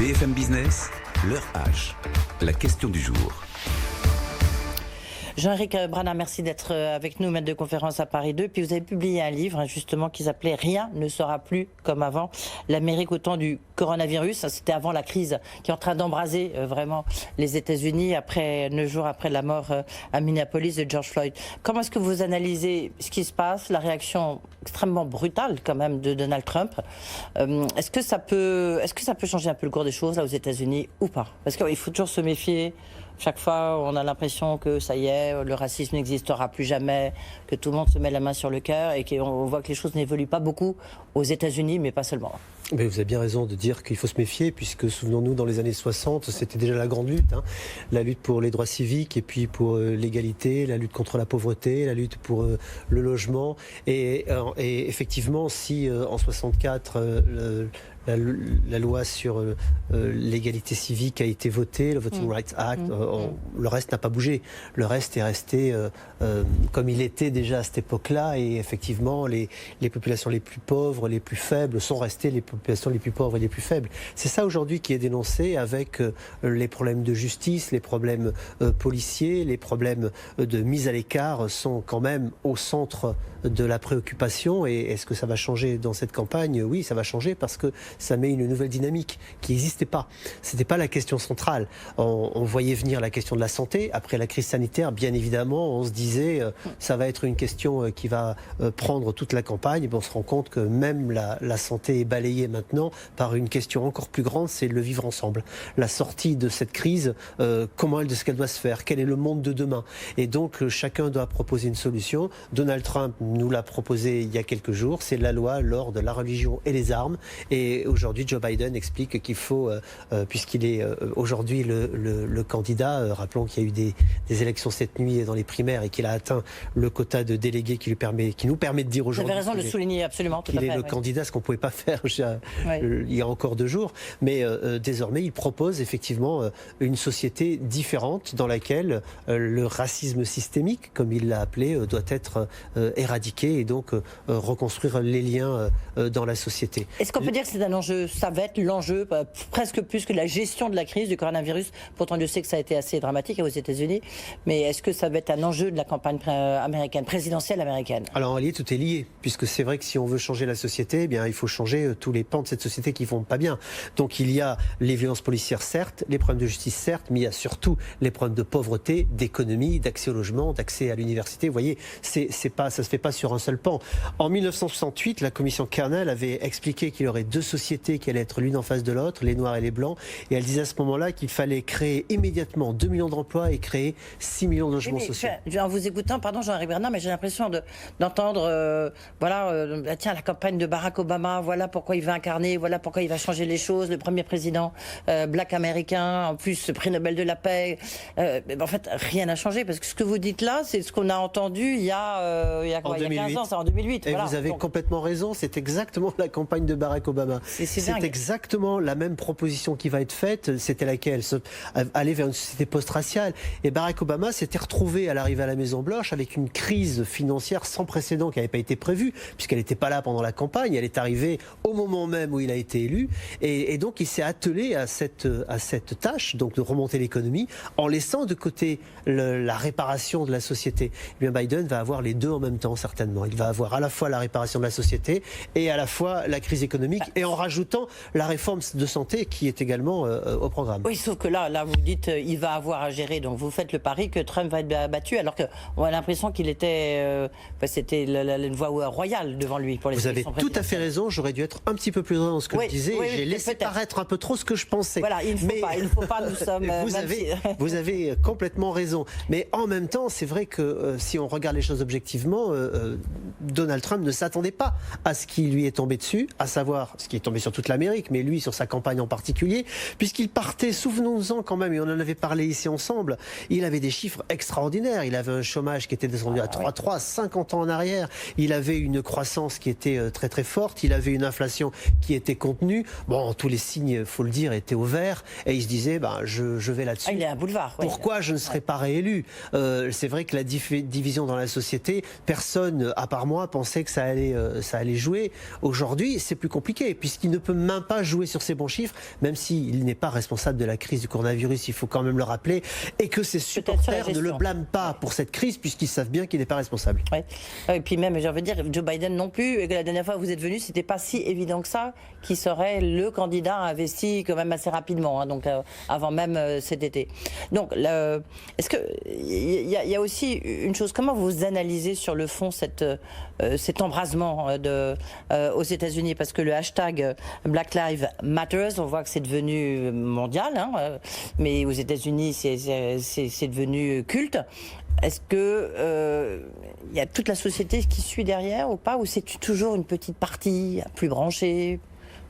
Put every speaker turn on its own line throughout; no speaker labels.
BFM Business, l'heure H, la question du jour.
Jean-Éric Brana, merci d'être avec nous, maître de conférence à Paris 2. Puis vous avez publié un livre justement qui s'appelait « Rien ne sera plus comme avant. L'Amérique au temps du coronavirus ». C'était avant la crise qui est en train d'embraser vraiment les États-Unis 9 jours après la mort à Minneapolis de George Floyd. Comment est-ce que vous analysez ce qui se passe, la réaction extrêmement brutale quand même de Donald Trump? Est-ce que ça peut changer un peu le cours des choses là aux États-Unis ou pas? Parce qu'il faut toujours se méfier. Chaque fois, on a l'impression que ça y est, le racisme n'existera plus jamais, que tout le monde se met la main sur le cœur et qu'on voit que les choses n'évoluent pas beaucoup aux États-Unis, mais pas seulement.
Mais vous avez bien raison de dire qu'il faut se méfier, puisque souvenons-nous, dans les années 60, c'était déjà la grande lutte, la lutte pour les droits civiques et puis pour l'égalité, la lutte contre la pauvreté, la lutte pour le logement. Et effectivement, si en 64, la loi sur l'égalité civique a été votée, le Voting Rights Act, le reste n'a pas bougé. Le reste est resté comme il était déjà à cette époque-là, et effectivement, les populations les plus pauvres, les plus faibles sont restées les populations les plus pauvres et les plus faibles. C'est ça aujourd'hui qui est dénoncé, avec les problèmes de justice, les problèmes policiers, les problèmes de mise à l'écart sont quand même au centre de la préoccupation. Et est-ce que ça va changer dans cette campagne? Oui, ça va changer, parce que ça met une nouvelle dynamique qui n'existait pas. C'était pas la question centrale. On voyait venir la question de la santé. Après la crise sanitaire, bien évidemment, on se disait ça va être une question qui va prendre toute la campagne. On se rend compte que même la santé est balayée maintenant par une question encore plus grande, c'est le vivre ensemble. La sortie de cette crise, comment est-ce qu'elle doit se faire? Quel est le monde de demain? Et donc chacun doit proposer une solution. Donald Trump nous l'a proposé il y a quelques jours, c'est la loi de la religion et les armes. Et aujourd'hui, Joe Biden explique qu'il faut, puisqu'il est aujourd'hui le candidat, rappelons qu'il y a eu des élections cette nuit dans les primaires et qu'il a atteint le quota de délégués qui nous permet de dire aujourd'hui.
Vous avez raison de le souligner, absolument.
Qu'il est le candidat, ce qu'on ne pouvait pas faire il y a encore 2 jours. Mais désormais, il propose effectivement une société différente dans laquelle le racisme systémique, comme il l'a appelé, doit être éradiqué, et donc reconstruire les liens dans la société.
Est-ce qu'on peut dire que c'est un enjeu, ça va être l'enjeu, presque plus que la gestion de la crise du coronavirus? Pourtant, je sais que ça a été assez dramatique aux États-Unis, mais est-ce que ça va être un enjeu de la campagne américaine, présidentielle américaine?
Alors en réalité, tout est lié, puisque c'est vrai que si on veut changer la société, eh bien, il faut changer tous les pans de cette société qui ne vont pas bien. Donc il y a les violences policières, certes, les problèmes de justice, certes, mais il y a surtout les problèmes de pauvreté, d'économie, d'accès au logement, d'accès à l'université. Vous voyez, ça ne se fait pas sur un seul pan. En 1968, la commission Kernel avait expliqué qu'il y aurait 2 sociétés qui allaient être l'une en face de l'autre, les noirs et les blancs, et elle disait à ce moment-là qu'il fallait créer immédiatement 2 millions d'emplois et créer 6 millions de logements sociaux.
En vous écoutant, pardon Jean-Éric Bernard, mais j'ai l'impression d'entendre, tiens, la campagne de Barack Obama, voilà pourquoi il va incarner, voilà pourquoi il va changer les choses, le premier président black américain, en plus prix Nobel de la paix. En fait, rien n'a changé, parce que ce que vous dites là, c'est ce qu'on a entendu il y a 15 ans, c'est en 2008.
Et voilà, vous avez complètement raison, c'est exactement la campagne de Barack Obama. C'est exactement la même proposition qui va être faite. C'était laquelle? Aller vers une société post-raciale. Et Barack Obama s'était retrouvé à l'arrivée à la Maison-Blanche avec une crise financière sans précédent qui n'avait pas été prévue, puisqu'elle n'était pas là pendant la campagne. Elle est arrivée au moment même où il a été élu. Et donc il s'est attelé à cette tâche, donc de remonter l'économie, en laissant de côté la réparation de la société. Eh bien, Biden va avoir les deux en même temps, certainement. Il va avoir à la fois la réparation de la société et à la fois la crise économique, et en rajoutant la réforme de santé qui est également au programme.
Oui, sauf que là vous dites il va avoir à gérer, donc vous faites le pari que Trump va être battu, alors qu'on a l'impression qu'il était, c'était une voie royale devant lui pour les élections présidentielles.
Vous avez tout à fait raison, j'aurais dû être un petit peu plus loin dans ce que je disais, j'ai laissé paraître un peu trop ce que je pensais.
Voilà, il ne faut pas, nous sommes...
Vous avez complètement raison, mais en même temps, c'est vrai que si on regarde les choses objectivement, Donald Trump ne s'attendait pas à ce qui lui est tombé dessus, à savoir ce qui est tombé sur toute l'Amérique, mais lui sur sa campagne en particulier, puisqu'il partait, souvenons-nous-en quand même, et on en avait parlé ici ensemble, il avait des chiffres extraordinaires, il avait un chômage qui était descendu à 3,3, 50 ans en arrière, il avait une croissance qui était très très forte, il avait une inflation qui était contenue, bon, tous les signes, faut le dire, étaient au vert, et il se disait, je vais là-dessus.
Il est un boulevard.
Pourquoi je ne serais pas réélu? C'est vrai que la division dans la société, personne personne, à part moi, pensait que ça allait jouer. Aujourd'hui, c'est plus compliqué, puisqu'il ne peut même pas jouer sur ces bons chiffres, même s'il n'est pas responsable de la crise du coronavirus, il faut quand même le rappeler, et que ses supporters ne le blâment pas pour cette crise, puisqu'ils savent bien qu'il n'est pas responsable.
Ouais. Et puis même, j'ai envie de dire, Joe Biden non plus, et que la dernière fois que vous êtes venu, c'était pas si évident que ça, qu'il serait le candidat investi quand même assez rapidement, hein, donc avant même cet été. Donc, est-ce que il y a aussi une chose, comment vous analysez sur le fond cet embrasement aux États-Unis, parce que le hashtag Black Lives Matter, on voit que c'est devenu mondial, hein, mais aux États-Unis c'est devenu culte. Est-ce que y a toute la société qui suit derrière ou pas, ou c'est toujours une petite partie plus branchée,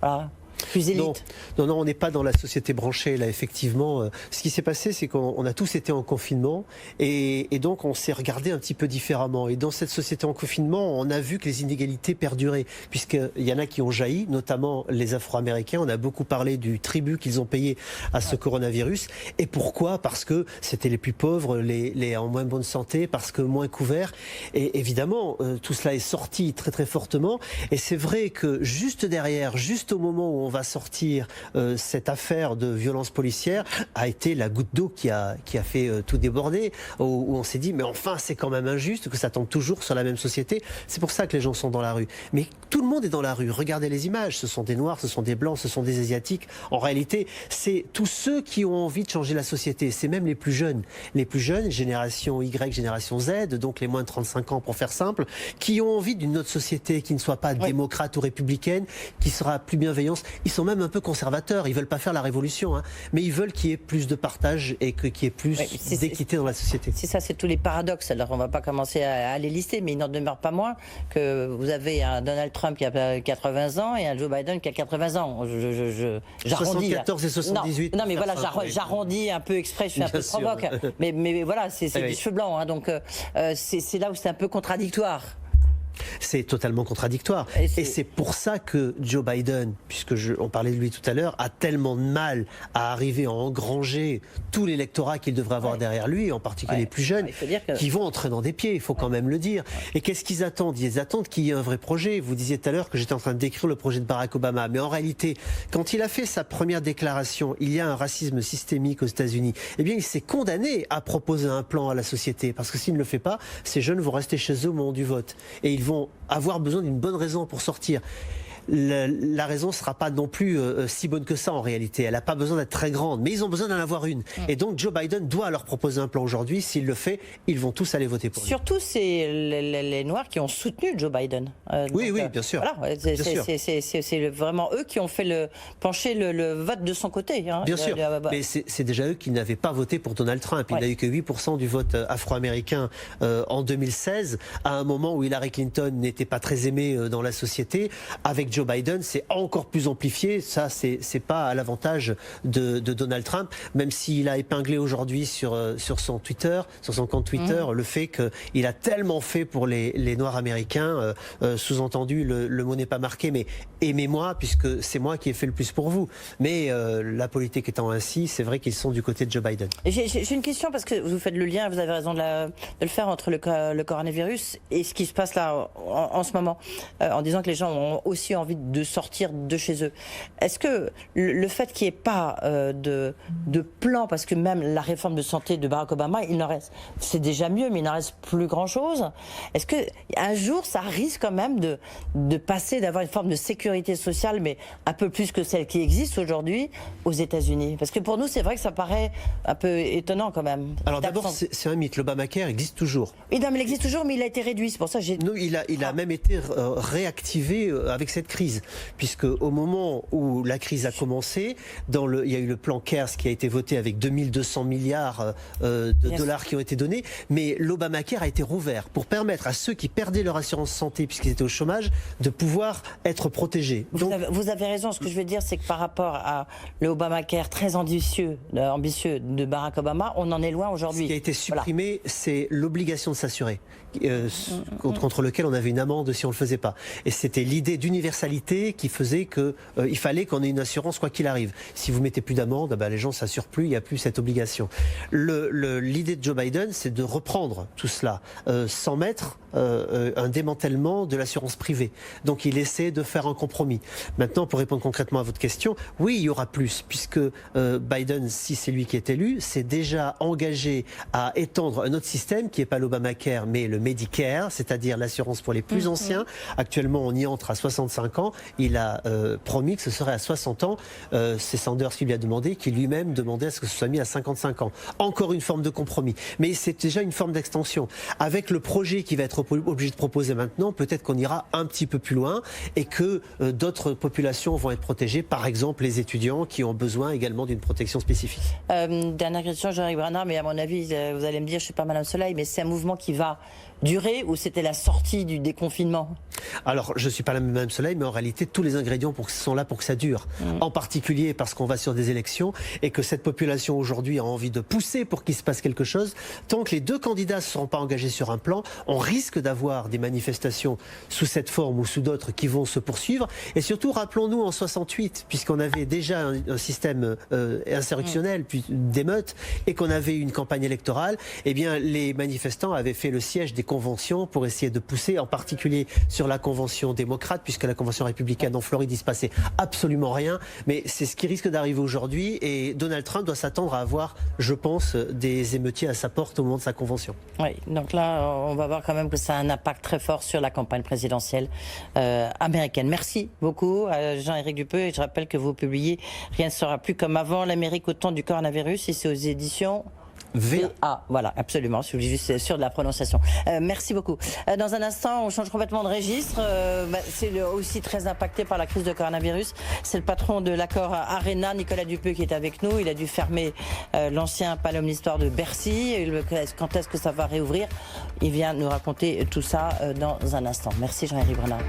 voilà, plus élite?
Non, on n'est pas dans la société branchée là, effectivement. Ce qui s'est passé, c'est qu'on a tous été en confinement et donc on s'est regardé un petit peu différemment. Et dans cette société en confinement, on a vu que les inégalités perduraient, puisqu'il y en a qui ont jailli, notamment les Afro-Américains. On a beaucoup parlé du tribut qu'ils ont payé à ce coronavirus. Et pourquoi? Parce que c'était les plus pauvres, les en moins bonne santé, parce que moins couverts. Et évidemment, tout cela est sorti très très fortement. Et c'est vrai que juste derrière, juste au moment où on va sortir cette affaire de violence policière, a été la goutte d'eau qui a fait tout déborder, où on s'est dit mais enfin c'est quand même injuste que ça tombe toujours sur la même société. C'est pour ça que les gens sont dans la rue. Mais tout le monde est dans la rue. Regardez les images, ce sont des Noirs, ce sont des Blancs, ce sont des Asiatiques. En réalité, c'est tous ceux qui ont envie de changer la société. C'est même les plus jeunes. Les plus jeunes, génération Y, génération Z, donc les moins de 35 ans pour faire simple, qui ont envie d'une autre société qui ne soit pas démocrate ou républicaine, qui sera plus bienveillante. Ils sont même un peu conservateurs, ils veulent pas faire la révolution, hein, mais ils veulent qu'il y ait plus de partage et qu'il y ait plus d'équité dans la société.
C'est ça, c'est tous les paradoxes. Alors on va pas commencer à les lister, mais il n'en demeure pas moins que vous avez un Donald Trump qui a 80 ans et un Joe Biden qui a 80 ans. J'arrondis.
74 et 78.
Non mais voilà, j'arrondis un peu exprès, je suis un peu provoque. Mais voilà, c'est du cheveu blanc, hein, donc c'est là où c'est un peu contradictoire.
C'est totalement contradictoire. Et c'est pour ça que Joe Biden, puisque on parlait de lui tout à l'heure, a tellement de mal à arriver à engranger tout l'électorat qu'il devrait avoir derrière lui, en particulier les plus jeunes, qui vont en traînant des pieds, il faut quand même le dire. Et qu'est-ce qu'ils attendent? Ils attendent qu'il y ait un vrai projet. Vous disiez tout à l'heure que j'étais en train de décrire le projet de Barack Obama. Mais en réalité, quand il a fait sa première déclaration, il y a un racisme systémique aux États-Unis, eh bien il s'est condamné à proposer un plan à la société. Parce que s'il ne le fait pas, ces jeunes vont rester chez eux au moment du vote. Et ils vont avoir besoin d'une bonne raison pour sortir. La raison ne sera pas non plus si bonne que ça en réalité. Elle n'a pas besoin d'être très grande, mais ils ont besoin d'en avoir une. Et donc Joe Biden doit leur proposer un plan aujourd'hui. S'il le fait, ils vont tous aller voter pour lui.
Surtout, c'est les Noirs qui ont soutenu Joe Biden.
Oui, bien sûr.
Voilà, c'est vraiment eux qui ont fait pencher le vote de son côté. Hein.
Bien sûr, mais c'est déjà eux qui n'avaient pas voté pour Donald Trump. Il n'a eu que 8% du vote afro-américain en 2016, à un moment où Hillary Clinton n'était pas très aimée dans la société. Avec Joe Biden, c'est encore plus amplifié. Ça, c'est pas à l'avantage de Donald Trump, même s'il a épinglé aujourd'hui sur son Twitter, sur son compte Twitter, le fait qu'il a tellement fait pour les Noirs américains. Sous-entendu, le mot n'est pas marqué, mais aimez-moi, puisque c'est moi qui ai fait le plus pour vous. Mais la politique étant ainsi, c'est vrai qu'ils sont du côté de Joe Biden.
J'ai une question, parce que vous faites le lien, vous avez raison de le faire, entre le coronavirus et ce qui se passe là en ce moment, en disant que les gens ont aussi envie de sortir de chez eux. Est-ce que le fait qu'il n'y ait pas de plan, parce que même la réforme de santé de Barack Obama, il n'en reste, c'est déjà mieux, mais il n'en reste plus grand-chose. Est-ce que un jour, ça risque quand même de passer, d'avoir une forme de sécurité sociale, mais un peu plus que celle qui existe aujourd'hui aux États-Unis? Parce que pour nous, c'est vrai que ça paraît un peu étonnant quand même.
Alors d'abord, c'est un mythe. L'Obamacare existe toujours.
Oui, non, mais il existe toujours, mais il a été réduit. C'est pour ça que j'ai...
Non, il a même été réactivé avec cette crise, puisque au moment où la crise a commencé, il y a eu le plan CARES qui a été voté avec 2200 milliards de dollars qui ont été donnés, mais l'Obamacare a été rouvert pour permettre à ceux qui perdaient leur assurance santé puisqu'ils étaient au chômage de pouvoir être protégés.
Vous avez raison. Ce que je veux dire, c'est que par rapport à l'Obamacare très ambitieux de Barack Obama, on en est loin aujourd'hui.
Ce qui a été supprimé, c'est l'obligation de s'assurer, contre lequel on avait une amende si on ne le faisait pas. Et c'était l'idée d'universalité universalité qui faisait qu'il fallait qu'on ait une assurance quoi qu'il arrive. Si vous mettez plus d'amende, les gens s'assurent plus, il n'y a plus cette obligation. L'idée de Joe Biden, c'est de reprendre tout cela sans mettre un démantèlement de l'assurance privée. Donc il essaie de faire un compromis. Maintenant, pour répondre concrètement à votre question, oui, il y aura plus, puisque Biden, si c'est lui qui est élu, s'est déjà engagé à étendre un autre système qui n'est pas l'Obamacare, mais le Medicare, c'est-à-dire l'assurance pour les plus anciens. Actuellement, on y entre à 65 ans. Il a promis que ce serait à 60 ans. C'est Sanders qui lui a demandé, qui lui-même demandait à ce que ce soit mis à 55 ans. Encore une forme de compromis. Mais c'est déjà une forme d'extension. Avec le projet qui va être obligé de proposer maintenant, peut-être qu'on ira un petit peu plus loin et que d'autres populations vont être protégées, par exemple les étudiants qui ont besoin également d'une protection spécifique.
Dernière question, Jean-Éric Brunard, mais à mon avis, vous allez me dire, je ne suis pas Madame Soleil, mais c'est un mouvement qui va durer ou c'était la sortie du déconfinement?
Alors, je ne suis pas la même Soleil, mais en réalité, tous les ingrédients sont là pour que ça dure. En particulier parce qu'on va sur des élections et que cette population aujourd'hui a envie de pousser pour qu'il se passe quelque chose. Tant que les deux candidats ne seront pas engagés sur un plan, on risque d'avoir des manifestations sous cette forme ou sous d'autres qui vont se poursuivre. Et surtout, rappelons-nous en 68, puisqu'on avait déjà un système insurrectionnel, puis d'émeutes, et qu'on avait une campagne électorale, eh bien, les manifestants avaient fait le siège des conventions pour essayer de pousser, en particulier sur la convention démocrate, puisque la convention républicaine en Floride, il ne se passait absolument rien. Mais c'est ce qui risque d'arriver aujourd'hui et Donald Trump doit s'attendre à avoir, je pense, des émeutiers à sa porte au moment de sa convention.
Oui, donc là, on va voir quand même que ça a un impact très fort sur la campagne présidentielle américaine. Merci beaucoup à Jean-Éric Dupeux et je rappelle que vous publiez Rien ne sera plus comme avant, l'Amérique au temps du coronavirus et c'est aux éditions... VA, voilà, absolument, je suis juste sûr de la prononciation. Merci beaucoup. Dans un instant, on change complètement de registre. C'est aussi très impacté par la crise de coronavirus. C'est le patron de l'accord Arena, Nicolas Dupeux, qui est avec nous. Il a dû fermer l'ancien Palais Omnisports de Bercy. Quand est-ce que ça va réouvrir? Il vient nous raconter tout ça dans un instant. Merci Jean-Éric Brunard.